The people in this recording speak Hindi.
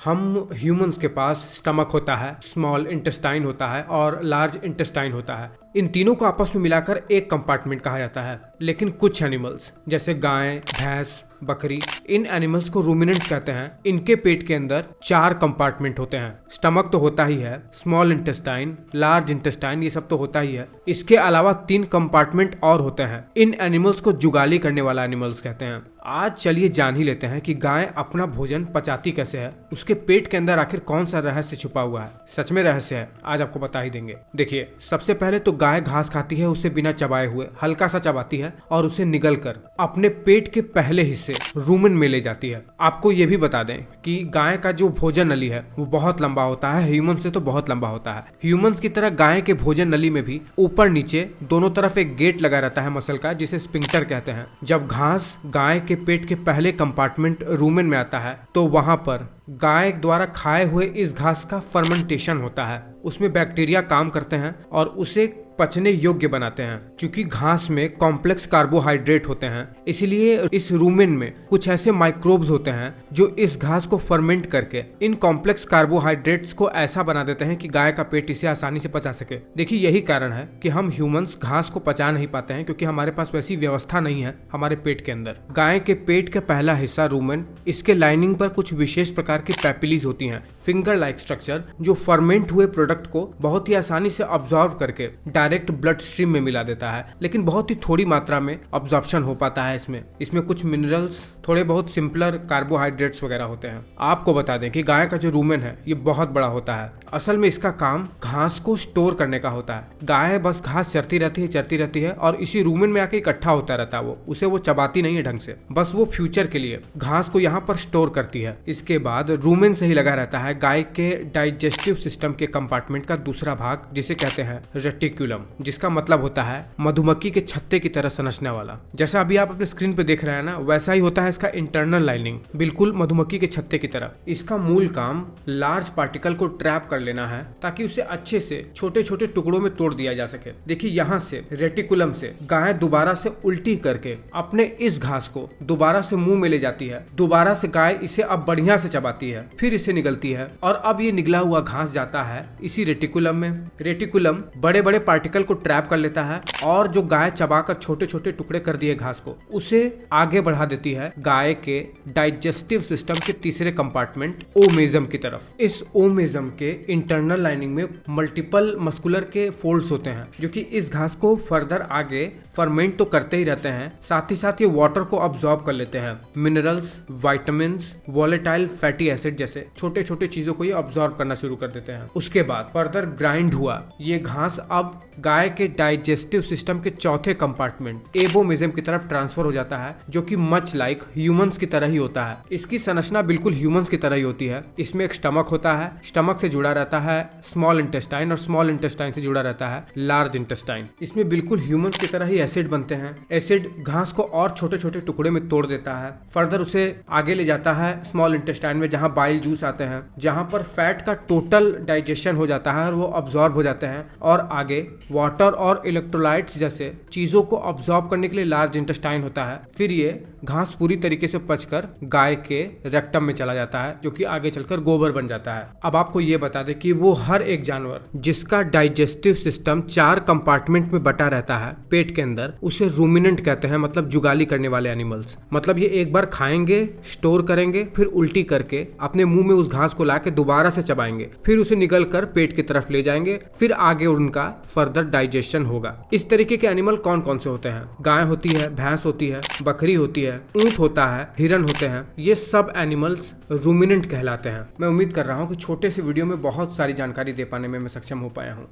हम ह्यूमंस के पास स्टमक होता है, स्मॉल इंटेस्टाइन होता है और लार्ज इंटेस्टाइन होता है। इन तीनों को आपस में मिलाकर एक कंपार्टमेंट कहा जाता है। लेकिन कुछ एनिमल्स जैसे गाय, भैंस, बकरी, इन एनिमल्स को रूमिनेंट्स कहते हैं। इनके पेट के अंदर 4 कंपार्टमेंट होते हैं। स्टमक तो होता ही है, स्मॉल इंटेस्टाइन, लार्ज इंटेस्टाइन, ये सब तो होता ही है। इसके अलावा 3 कंपार्टमेंट और होते हैं। इन एनिमल्स को जुगाली करने वाला एनिमल्स कहते हैं। आज चलिए जान ही लेते हैं कि गाय अपना भोजन पचाती कैसे है, उसके पेट के अंदर आखिर कौन सा रहस्य छुपा हुआ है। सच में रहस्य है, आज आपको बता ही देंगे। देखिए, सबसे पहले तो गाय घास खाती है, उसे बिना चबाए हुए हल्का सा चबाती है और उसे निगल कर अपने पेट के पहले हिस्से रूमेन में ले जाती है। आपको ये भी बता दें कि गाय का जो भोजन नली है वो बहुत लंबा होता है, ह्यूमन से तो बहुत लंबा होता है। ह्यूमंस की तरह गाय के भोजन नली में भी ऊपर नीचे दोनों तरफ एक गेट लगा रहता है मसल का, जिसे स्पिंक्टर कहते हैं। जब घास गाय के पेट के पहले कंपार्टमेंट रूमेन में आता है तो वहां पर गाय द्वारा खाए हुए इस घास का फर्मेंटेशन होता है। उसमें बैक्टीरिया काम करते हैं और उसे पचने योग्य बनाते हैं। क्योंकि घास में कॉम्प्लेक्स कार्बोहाइड्रेट होते हैं, इसलिए इस रूमेन में कुछ ऐसे माइक्रोब्स होते हैं जो इस घास को फर्मेंट करके इन कॉम्प्लेक्स कार्बोहाइड्रेट्स को ऐसा बना देते हैं कि गाय का पेट इसे आसानी से पचा सके। देखिए, यही कारण है कि हम ह्यूमंस घास को पचा नहीं पाते हैं, क्योंकि हमारे पास वैसी व्यवस्था नहीं है हमारे पेट के अंदर। गाय के पेट का पहला हिस्सा रूमेन, इसके लाइनिंग पर कुछ विशेष प्रकार की पैपिलीज होती हैं, फिंगर लाइक स्ट्रक्चर, जो फर्मेंट हुए प्रोडक्ट को बहुत ही आसानी से ऑब्जॉर्व करके डायरेक्ट ब्लड स्ट्रीम में मिला देता है। लेकिन बहुत ही थोड़ी मात्रा में ऑब्जॉर्प्शन हो पाता है इसमें कुछ मिनरल्स, थोड़े बहुत सिंपलर कार्बोहाइड्रेट्स वगैरह होते हैं। आपको बता दें कि गाय का जो रूमेन है ये बहुत बड़ा होता है। असल में इसका काम घास को स्टोर करने का होता है। गाय बस घास चरती रहती है और इसी रूमेन में आके इकट्ठा होता रहता है। उसे वो चबाती नहीं है ढंग से, बस वो फ्यूचर के लिए घास को यहाँ पर स्टोर करती है। इसके बाद रूमेन से ही लगा रहता है गाय के डाइजेस्टिव सिस्टम के कंपार्टमेंट का दूसरा भाग, जिसे कहते हैं रेटिकुलम, जिसका मतलब होता है मधुमक्खी के छत्ते की तरह सनचने वाला। जैसा अभी आप अपने स्क्रीन पे देख रहे हैं ना, वैसा ही होता है इसका इंटरनल लाइनिंग, बिल्कुल मधुमक्खी के छत्ते की तरह। इसका मूल काम लार्ज पार्टिकल को ट्रैप कर लेना है ताकि उसे अच्छे से छोटे छोटे टुकड़ों में तोड़ दिया जा सके। देखिए, यहाँ से रेटिकुलम से गाय दोबारा से उल्टी करके अपने इस घास को दोबारा से मुंह में ले जाती है। दोबारा से गाय इसे अब बढ़िया से चबाती है, फिर इसे निगलती है और अब ये निगला हुआ घास जाता है इसी रेटिकुलम में। रेटिकुलम बड़े बड़े पार्टिकल को ट्रैप कर लेता है और जो गाय चबाकर छोटे छोटे टुकड़े कर दिए घास को, उसे आगे बढ़ा देती है गाय के डाइजेस्टिव सिस्टम के तीसरे कंपार्टमेंट ओमेजम की तरफ। इस ओमेजम के इंटरनल लाइनिंग में मल्टीपल मस्कुलर के फोल्ड्स होते हैं, जो कि इस घास को फर्दर आगे फर्मेंट तो करते ही रहते हैं, साथ ही साथ ये वाटर को अब्सॉर्ब कर लेते हैं। Minerals, vitamins, volatile fatty acid जैसे छोटे छोटे चीजों को ये अब्सॉर्ब करना शुरू कर देते हैं। उसके बाद फर्दर ग्राइंड हुआ ये घास अब गाय के डाइजेस्टिव सिस्टम के चौथे कंपार्टमेंट एबोमेजम की तरफ ट्रांसफर हो जाता है, जो कि मच लाइक ह्यूमंस की तरह ही होता है। इसकी संरचना बिल्कुल ह्यूमंस की तरह ही होती है। इसमें एक स्टमक होता है, स्टमक से जुड़ा रहता है स्मॉल इंटेस्टाइन और स्मॉल इंटेस्टाइन से जुड़ा रहता है लार्ज इंटेस्टाइन। इसमें बिल्कुल ह्यूमंस की तरह ही एसिड बनते हैं। एसिड घास को और छोटे छोटे टुकड़े में तोड़ देता है, फर्दर उसे आगे ले जाता है स्मॉल इंटेस्टाइन में, जहां बाइल जूस आते हैं, जहां पर फैट का टोटल डाइजेशन हो जाता है और वो अब्सॉर्ब हो जाते हैं। और आगे वाटर और इलेक्ट्रोलाइट्स जैसे चीजों को अब्सॉर्ब करने के लिए लार्ज इंटेस्टाइन होता है। फिर ये घास पूरी तरीके से पचकर गाय के रेक्टम में चला जाता है, जो कि आगे चलकर गोबर बन जाता है। अब आपको ये बता दें कि वो हर एक जानवर जिसका डाइजेस्टिव सिस्टम 4 कंपार्टमेंट में बटा रहता है पेट के अंदर, उसे रूमिनेंट कहते हैं, मतलब जुगाली करने वाले एनिमल्स। मतलब ये एक बार खाएंगे, स्टोर करेंगे, फिर उल्टी करके अपने मुंह में उस घास को लाके दोबारा से चबाएंगे, फिर उसे निगल कर पेट की तरफ ले जाएंगे, फिर आगे उनका फर्दर डाइजेशन होगा। इस तरीके के एनिमल कौन कौन से होते हैं? गाय होती है, भैंस होती है, बकरी होती है, ऊंट होता है, हिरन होते हैं। ये सब एनिमल्स रूमिनेंट कहलाते हैं। मैं उम्मीद कर रहा हूँ कि छोटे से वीडियो में बहुत सारी जानकारी दे पाने में मैं सक्षम हो पाया हूँ।